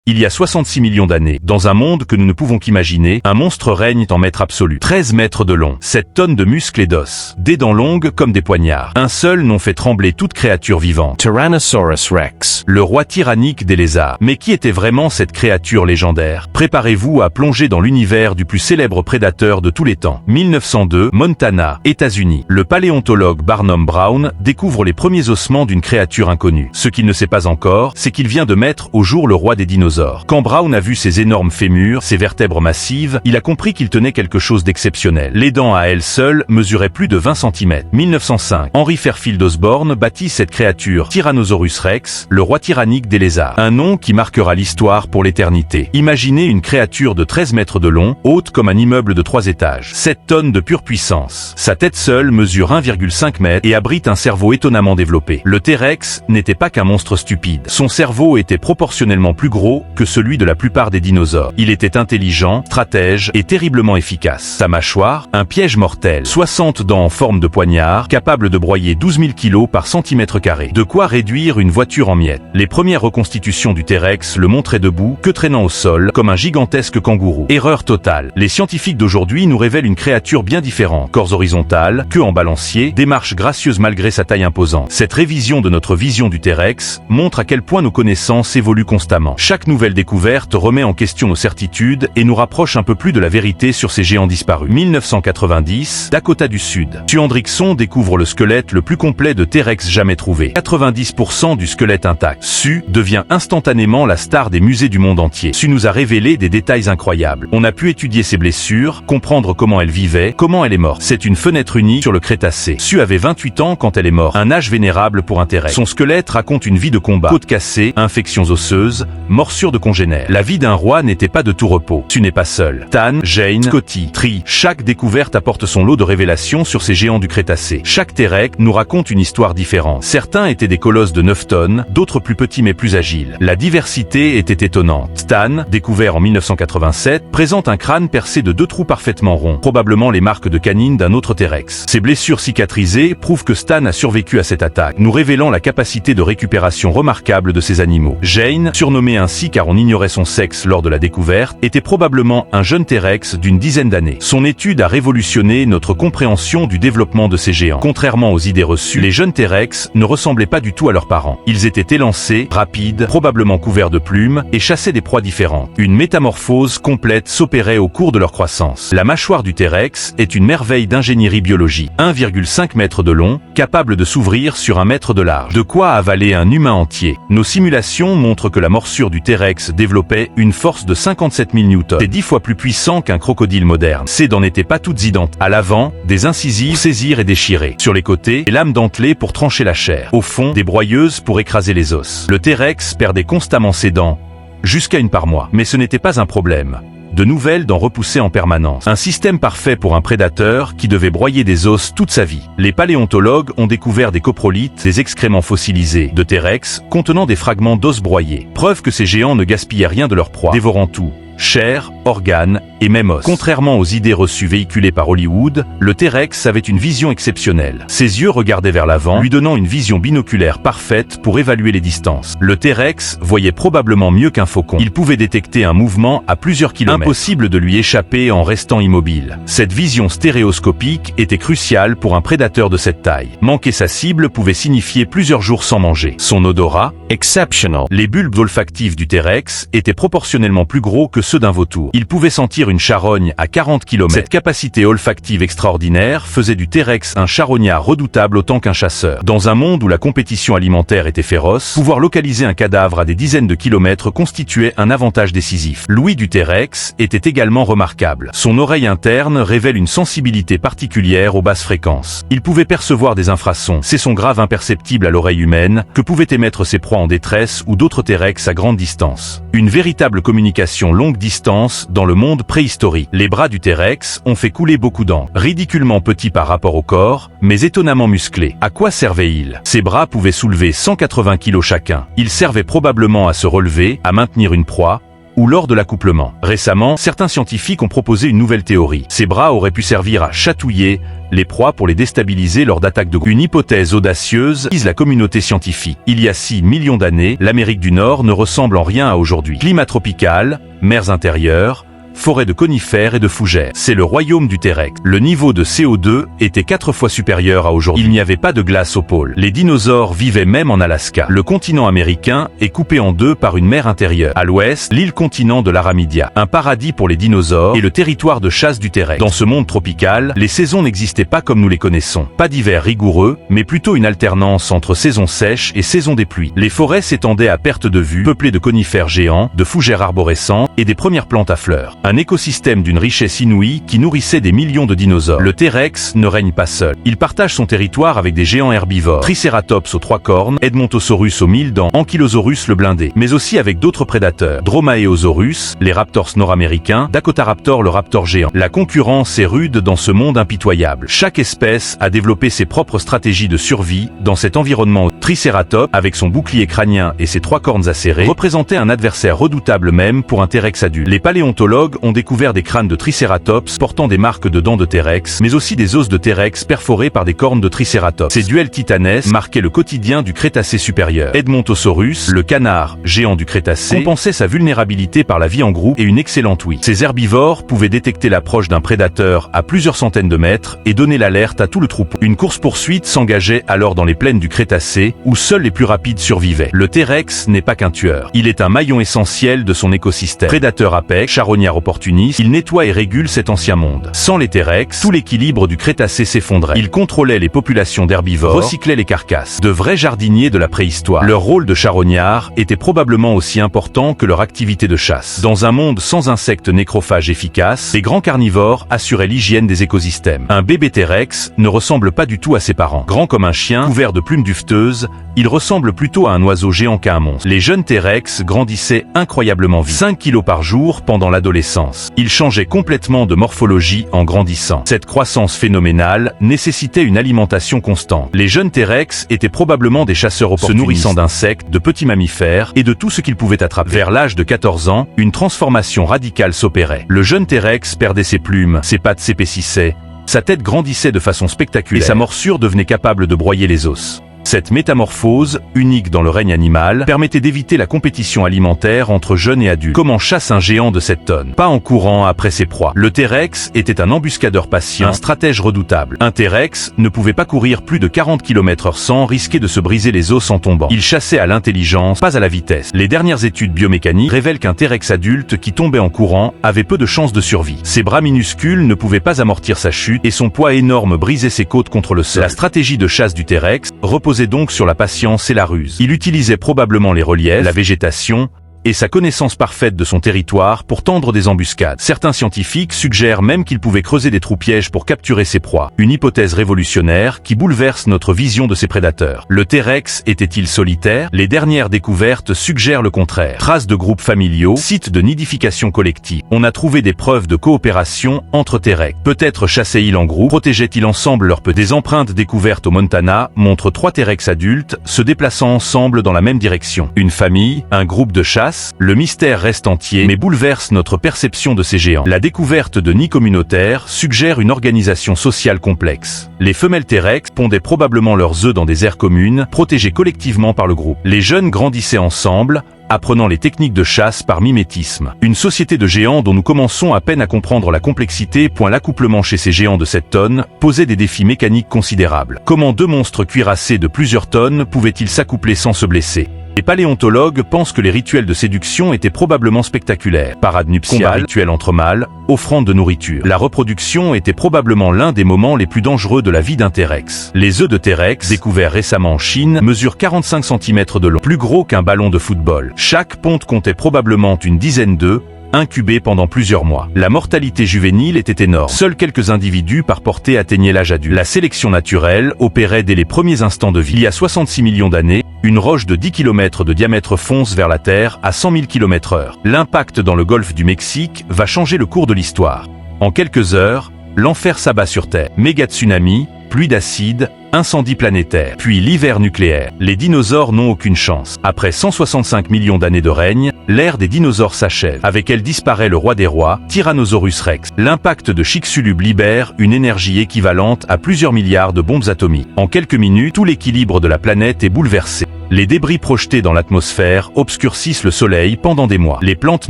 Il y a 66 millions d'années, dans un monde que nous ne pouvons qu'imaginer, un monstre règne en maître absolu. 13 mètres de long, 7 tonnes de muscles et d'os, des dents longues comme des poignards. Un seul nom fait trembler toute créature vivante. Tyrannosaurus Rex. Le roi tyrannique des lézards. Mais qui était vraiment cette créature légendaire? Préparez-vous à plonger dans l'univers du plus célèbre prédateur de tous les temps. 1902, Montana, États-Unis. Le paléontologue Barnum Brown découvre les premiers ossements d'une créature inconnue. Ce qu'il ne sait pas encore, c'est qu'il vient de mettre au jour le roi des dinosaures. Quand Brown a vu ces énormes fémurs, ces vertèbres massives, il a compris qu'il tenait quelque chose d'exceptionnel. Les dents à elles seules mesuraient plus de 20 cm. 1905, Henry Fairfield Osborn baptise cette créature Tyrannosaurus Rex, le roi tyrannique des lézards. Un nom qui marquera l'histoire pour l'éternité. Imaginez une créature de 13 mètres de long, haute comme un immeuble de 3 étages. 7 tonnes de pure puissance. Sa tête seule mesure 1,5 m et abrite un cerveau étonnamment développé. Le T-Rex n'était pas qu'un monstre stupide. Son cerveau était proportionnellement plus gros que celui de la plupart des dinosaures. Il était intelligent, stratège et terriblement efficace. Sa mâchoire, un piège mortel. 60 dents en forme de poignard, capable de broyer 12 000 kg par centimètre carré. De quoi réduire une voiture en miettes. Les premières reconstitutions du T-Rex le montraient debout, que traînant au sol, comme un gigantesque kangourou. Erreur totale. Les scientifiques d'aujourd'hui nous révèlent une créature bien différente. Corps horizontal, queue en balancier, démarche gracieuse malgré sa taille imposante. Cette révision de notre vision du T-Rex montre à quel point nos connaissances évoluent constamment. Chaque nouvelle découverte remet en question nos certitudes et nous rapproche un peu plus de la vérité sur ces géants disparus. 1990, Dakota du Sud. Stu Hendrickson découvre le squelette le plus complet de T-Rex jamais trouvé. 90% du squelette intact. Stu devient instantanément la star des musées du monde entier. Stu nous a révélé des détails incroyables. On a pu étudier ses blessures, comprendre comment elle vivait, comment elle est morte. C'est une fenêtre unique sur le Crétacé. Stu avait 28 ans quand elle est morte. Un âge vénérable pour un T-Rex. Son squelette raconte une vie de combat. Côte cassée, infections osseuses, morsures de congénères. La vie d'un roi n'était pas de tout repos. Tu n'es pas seul. Tan, Jane, Scotty, Tree. Chaque découverte apporte son lot de révélations sur ces géants du Crétacé. Chaque T-Rex nous raconte une histoire différente. Certains étaient des colosses de 9 tonnes, d'autres plus petits mais plus agiles. La diversité était étonnante. Stan, découvert en 1987, présente un crâne percé de 2 trous parfaitement ronds, probablement les marques de canines d'un autre T-Rex. Ses blessures cicatrisées prouvent que Stan a survécu à cette attaque, nous révélant la capacité de récupération remarquable de ces animaux. Jane, surnommée ainsi car on ignorait son sexe lors de la découverte, était probablement un jeune T-Rex d'une dizaine d'années. Son étude a révolutionné notre compréhension du développement de ces géants. Contrairement aux idées reçues, les jeunes T-Rex ne ressemblaient pas du tout à leurs parents. Ils étaient élancés, rapides, probablement couverts de plumes, et chassaient des proies différentes. Une métamorphose complète s'opérait au cours de leur croissance. La mâchoire du T-Rex est une merveille d'ingénierie biologique. 1,5 m de long, capable de s'ouvrir sur 1 mètre de large. De quoi avaler un humain entier. Nos simulations montrent que la morsure du T-Rex développait une force de 57 000 Newtons. C'est 10 fois plus puissant qu'un crocodile moderne. Ses dents n'étaient pas toutes identiques. À l'avant, des incisives saisir et déchirer. Sur les côtés, des lames dentelées pour trancher la chair. Au fond, des broyeuses pour écraser les os. Le T-Rex perdait constamment ses dents, jusqu'à une par mois. Mais ce n'était pas un problème. De nouvelles dents repoussaient en permanence. Un système parfait pour un prédateur qui devait broyer des os toute sa vie. Les paléontologues ont découvert des coprolites, des excréments fossilisés de T-Rex contenant des fragments d'os broyés. Preuve que ces géants ne gaspillaient rien de leur proie, dévorant tout. Chair, organes et même os. Contrairement aux idées reçues véhiculées par Hollywood, le T-Rex avait une vision exceptionnelle. Ses yeux regardaient vers l'avant, lui donnant une vision binoculaire parfaite pour évaluer les distances. Le T-Rex voyait probablement mieux qu'un faucon. Il pouvait détecter un mouvement à plusieurs kilomètres. Impossible de lui échapper en restant immobile. Cette vision stéréoscopique était cruciale pour un prédateur de cette taille. Manquer sa cible pouvait signifier plusieurs jours sans manger. Son odorat, exceptional. Les bulbes olfactifs du T-Rex étaient proportionnellement plus gros que ceux d'un vautour. Il pouvait sentir une charogne à 40 km. Cette capacité olfactive extraordinaire faisait du T-Rex un charognard redoutable autant qu'un chasseur. Dans un monde où la compétition alimentaire était féroce, pouvoir localiser un cadavre à des dizaines de kilomètres constituait un avantage décisif. L'ouïe du T-Rex était également remarquable. Son oreille interne révèle une sensibilité particulière aux basses fréquences. Il pouvait percevoir des infrasons. Ces sons graves imperceptibles à l'oreille humaine que pouvaient émettre ses proies en détresse ou d'autres T-Rex à grande distance. Une véritable communication longue distance dans le monde préhistorique. Les bras du T-Rex ont fait couler beaucoup d'encre. Ridiculement petits par rapport au corps, mais étonnamment musclés. À quoi servaient-ils? Ces bras pouvaient soulever 180 kg chacun. Ils servaient probablement à se relever, à maintenir une proie, ou lors de l'accouplement. Récemment, certains scientifiques ont proposé une nouvelle théorie. Ces bras auraient pu servir à chatouiller les proies pour les déstabiliser lors d'attaques de groupe. Une hypothèse audacieuse vise la communauté scientifique. Il y a 6 millions d'années, l'Amérique du Nord ne ressemble en rien à aujourd'hui. Climat tropical, mers intérieures, forêts de conifères et de fougères. C'est le royaume du T-Rex. Le niveau de CO2 était 4 fois supérieur à aujourd'hui. Il n'y avait pas de glace au pôle. Les dinosaures vivaient même en Alaska. Le continent américain est coupé en deux par une mer intérieure. À l'ouest, l'île continent de l'Aramidia, un paradis pour les dinosaures et le territoire de chasse du T-Rex. Dans ce monde tropical, les saisons n'existaient pas comme nous les connaissons. Pas d'hiver rigoureux, mais plutôt une alternance entre saison sèche et saison des pluies. Les forêts s'étendaient à perte de vue, peuplées de conifères géants, de fougères arborescentes et des premières plantes à fleurs. Un écosystème d'une richesse inouïe qui nourrissait des millions de dinosaures. Le T-Rex ne règne pas seul. Il partage son territoire avec des géants herbivores, Triceratops aux 3 cornes, Edmontosaurus aux 1000 dents, Ankylosaurus le blindé, mais aussi avec d'autres prédateurs, Dromaeosaurus, les raptors nord-américains, Dakotaraptor le raptor géant. La concurrence est rude dans ce monde impitoyable. Chaque espèce a développé ses propres stratégies de survie dans cet environnement. Triceratops, avec son bouclier crânien et ses 3 cornes acérées, représentait un adversaire redoutable même pour un T-Rex adulte. Les paléontologues ont découvert des crânes de Triceratops portant des marques de dents de T-Rex, mais aussi des os de T-Rex perforés par des cornes de Triceratops. Ces duels titanesques marquaient le quotidien du Crétacé supérieur. Edmontosaurus, le canard géant du Crétacé, compensait sa vulnérabilité par la vie en groupe et une excellente ouïe. Ces herbivores pouvaient détecter l'approche d'un prédateur à plusieurs centaines de mètres et donner l'alerte à tout le troupeau. Une course-poursuite s'engageait alors dans les plaines du Crétacé, où seuls les plus rapides survivaient. Le T-Rex n'est pas qu'un tueur. Il est un maillon essentiel de son écosystème. Prédateur apex, charognard opportuniste, il nettoie et régule cet ancien monde. Sans les T-Rex, tout l'équilibre du Crétacé s'effondrait. Il contrôlait les populations d'herbivores, recyclait les carcasses. De vrais jardiniers de la préhistoire. Leur rôle de charognard était probablement aussi important que leur activité de chasse. Dans un monde sans insectes nécrophages efficaces, les grands carnivores assuraient l'hygiène des écosystèmes. Un bébé T-Rex ne ressemble pas du tout à ses parents. Grand comme un chien, couvert de plumes dufteuses, il ressemble plutôt à un oiseau géant qu'à un monstre. Les jeunes T-Rex grandissaient incroyablement vite. 5 kilos par jour pendant l'adolescence. Ils changeaient complètement de morphologie en grandissant. Cette croissance phénoménale nécessitait une alimentation constante. Les jeunes T-Rex étaient probablement des chasseurs opportunistes, se nourrissant d'insectes, de petits mammifères et de tout ce qu'ils pouvaient attraper. Vers l'âge de 14 ans, une transformation radicale s'opérait. Le jeune T-Rex perdait ses plumes, ses pattes s'épaississaient, sa tête grandissait de façon spectaculaire et sa morsure devenait capable de broyer les os. Cette métamorphose, unique dans le règne animal, permettait d'éviter la compétition alimentaire entre jeunes et adultes. Comment chasse un géant de cette tonne? Pas en courant après ses proies. Le T-Rex était un embuscadeur patient, un stratège redoutable. Un T-Rex ne pouvait pas courir plus de 40 km/h sans risquer de se briser les os en tombant. Il chassait à l'intelligence, pas à la vitesse. Les dernières études biomécaniques révèlent qu'un T-Rex adulte qui tombait en courant avait peu de chances de survie. Ses bras minuscules ne pouvaient pas amortir sa chute et son poids énorme brisait ses côtes contre le sol. La stratégie de chasse du T-Rex reposait donc sur la patience et la ruse. Il utilisait probablement les reliefs, la végétation et sa connaissance parfaite de son territoire pour tendre des embuscades. Certains scientifiques suggèrent même qu'il pouvait creuser des trous pièges pour capturer ses proies. Une hypothèse révolutionnaire qui bouleverse notre vision de ses prédateurs. Le T-Rex était-il solitaire? Les dernières découvertes suggèrent le contraire. Traces de groupes familiaux, sites de nidification collective. On a trouvé des preuves de coopération entre T-Rex. Peut-être chassaient-ils en groupe, protégeaient-ils ensemble leurs petits. Des empreintes découvertes au Montana montrent 3 T-Rex adultes se déplaçant ensemble dans la même direction. Une famille, un groupe de chasse. Le mystère reste entier, mais bouleverse notre perception de ces géants. La découverte de nids communautaires suggère une organisation sociale complexe. Les femelles T-Rex pondaient probablement leurs œufs dans des aires communes, protégées collectivement par le groupe. Les jeunes grandissaient ensemble, apprenant les techniques de chasse par mimétisme. Une société de géants dont nous commençons à peine à comprendre la complexité. L'accouplement chez ces géants de cette tonne posait des défis mécaniques considérables. Comment 2 monstres cuirassés de plusieurs tonnes pouvaient-ils s'accoupler sans se blesser? Les paléontologues pensent que les rituels de séduction étaient probablement spectaculaires. Parade nuptiale, combat rituel entre mâles, offrande de nourriture. La reproduction était probablement l'un des moments les plus dangereux de la vie d'un T-Rex. Les œufs de T-Rex, découverts récemment en Chine, mesurent 45 cm de long, plus gros qu'un ballon de football. Chaque ponte comptait probablement une dizaine d'œufs, incubés pendant plusieurs mois. La mortalité juvénile était énorme. Seuls quelques individus par portée atteignaient l'âge adulte. La sélection naturelle opérait dès les premiers instants de vie. Il y a 66 millions d'années, une roche de 10 km de diamètre fonce vers la Terre à 100 000 km/h. L'impact dans le golfe du Mexique va changer le cours de l'histoire. En quelques heures, l'enfer s'abat sur Terre. Méga tsunami, pluie d'acide, incendie planétaire, puis l'hiver nucléaire. Les dinosaures n'ont aucune chance. Après 165 millions d'années de règne, l'ère des dinosaures s'achève. Avec elle disparaît le roi des rois, Tyrannosaurus Rex. L'impact de Chicxulub libère une énergie équivalente à plusieurs milliards de bombes atomiques. En quelques minutes, tout l'équilibre de la planète est bouleversé. Les débris projetés dans l'atmosphère obscurcissent le soleil pendant des mois. Les plantes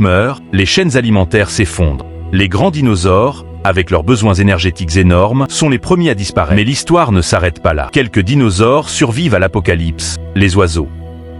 meurent, les chaînes alimentaires s'effondrent. Les grands dinosaures, avec leurs besoins énergétiques énormes, sont les premiers à disparaître. Mais l'histoire ne s'arrête pas là. Quelques dinosaures survivent à l'apocalypse, les oiseaux.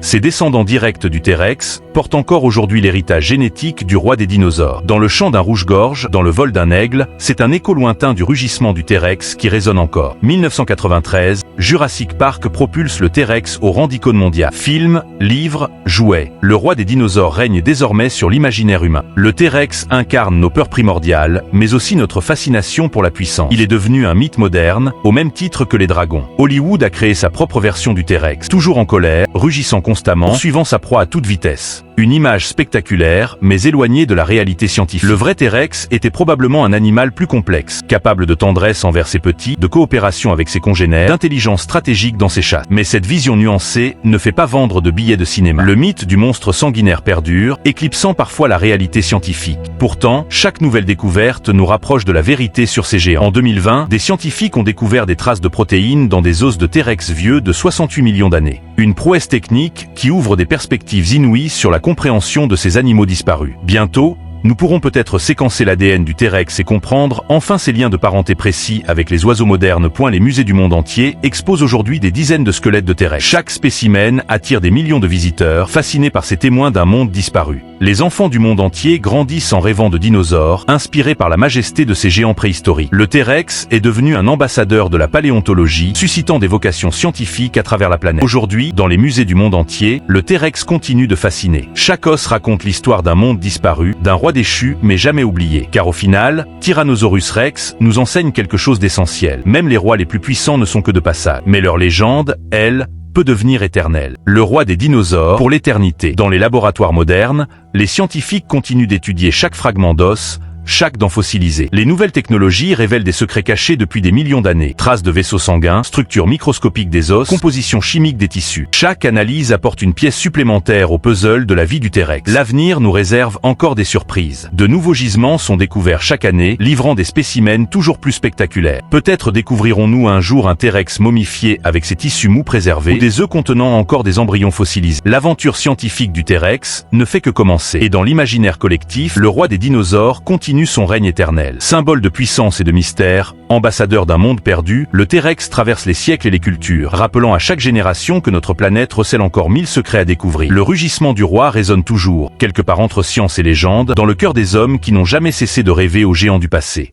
Ces descendants directs du T-Rex portent encore aujourd'hui l'héritage génétique du roi des dinosaures. Dans le chant d'un rouge-gorge, dans le vol d'un aigle, c'est un écho lointain du rugissement du T-Rex qui résonne encore. 1993, Jurassic Park propulse le T-Rex au rang d'icône mondiale. Films, livres, jouets. Le roi des dinosaures règne désormais sur l'imaginaire humain. Le T-Rex incarne nos peurs primordiales, mais aussi notre fascination pour la puissance. Il est devenu un mythe moderne, au même titre que les dragons. Hollywood a créé sa propre version du T-Rex, toujours en colère, rugissant constamment, suivant sa proie à toute vitesse. Une image spectaculaire, mais éloignée de la réalité scientifique. Le vrai T-Rex était probablement un animal plus complexe, capable de tendresse envers ses petits, de coopération avec ses congénères, d'intelligence stratégique dans ses chasses. Mais cette vision nuancée ne fait pas vendre de billets de cinéma. Le mythe du monstre sanguinaire perdure, éclipsant parfois la réalité scientifique. Pourtant, chaque nouvelle découverte nous rapproche de la vérité sur ces géants. En 2020, des scientifiques ont découvert des traces de protéines dans des os de T-Rex vieux de 68 millions d'années. Une prouesse technique qui ouvre des perspectives inouïes sur la compréhension de ces animaux disparus. Bientôt, nous pourrons peut-être séquencer l'ADN du T-Rex et comprendre enfin ses liens de parenté précis avec les oiseaux modernes. Les musées du monde entier exposent aujourd'hui des dizaines de squelettes de T-Rex. Chaque spécimen attire des millions de visiteurs, fascinés par ces témoins d'un monde disparu. Les enfants du monde entier grandissent en rêvant de dinosaures, inspirés par la majesté de ces géants préhistoriques. Le T-Rex est devenu un ambassadeur de la paléontologie, suscitant des vocations scientifiques à travers la planète. Aujourd'hui, dans les musées du monde entier, le T-Rex continue de fasciner. Chaque os raconte l'histoire d'un monde disparu, d'un roi déchu mais jamais oublié. Car au final, Tyrannosaurus Rex nous enseigne quelque chose d'essentiel. Même les rois les plus puissants ne sont que de passage. Mais leur légende, elle, peut devenir éternelle. Le roi des dinosaures pour l'éternité. Dans les laboratoires modernes, les scientifiques continuent d'étudier chaque fragment d'os, chaque dent fossilisée. Les nouvelles technologies révèlent des secrets cachés depuis des millions d'années. Traces de vaisseaux sanguins, structure microscopique des os, composition chimique des tissus. Chaque analyse apporte une pièce supplémentaire au puzzle de la vie du T-Rex. L'avenir nous réserve encore des surprises. De nouveaux gisements sont découverts chaque année, livrant des spécimens toujours plus spectaculaires. Peut-être découvrirons-nous un jour un T-Rex momifié avec ses tissus mous préservés, ou des œufs contenant encore des embryons fossilisés. L'aventure scientifique du T-Rex ne fait que commencer. Et dans l'imaginaire collectif, le roi des dinosaures continue son règne éternel. Symbole de puissance et de mystère, ambassadeur d'un monde perdu, le T-Rex traverse les siècles et les cultures, rappelant à chaque génération que notre planète recèle encore 1000 secrets à découvrir. Le rugissement du roi résonne toujours, quelque part entre science et légende, dans le cœur des hommes qui n'ont jamais cessé de rêver aux géants du passé.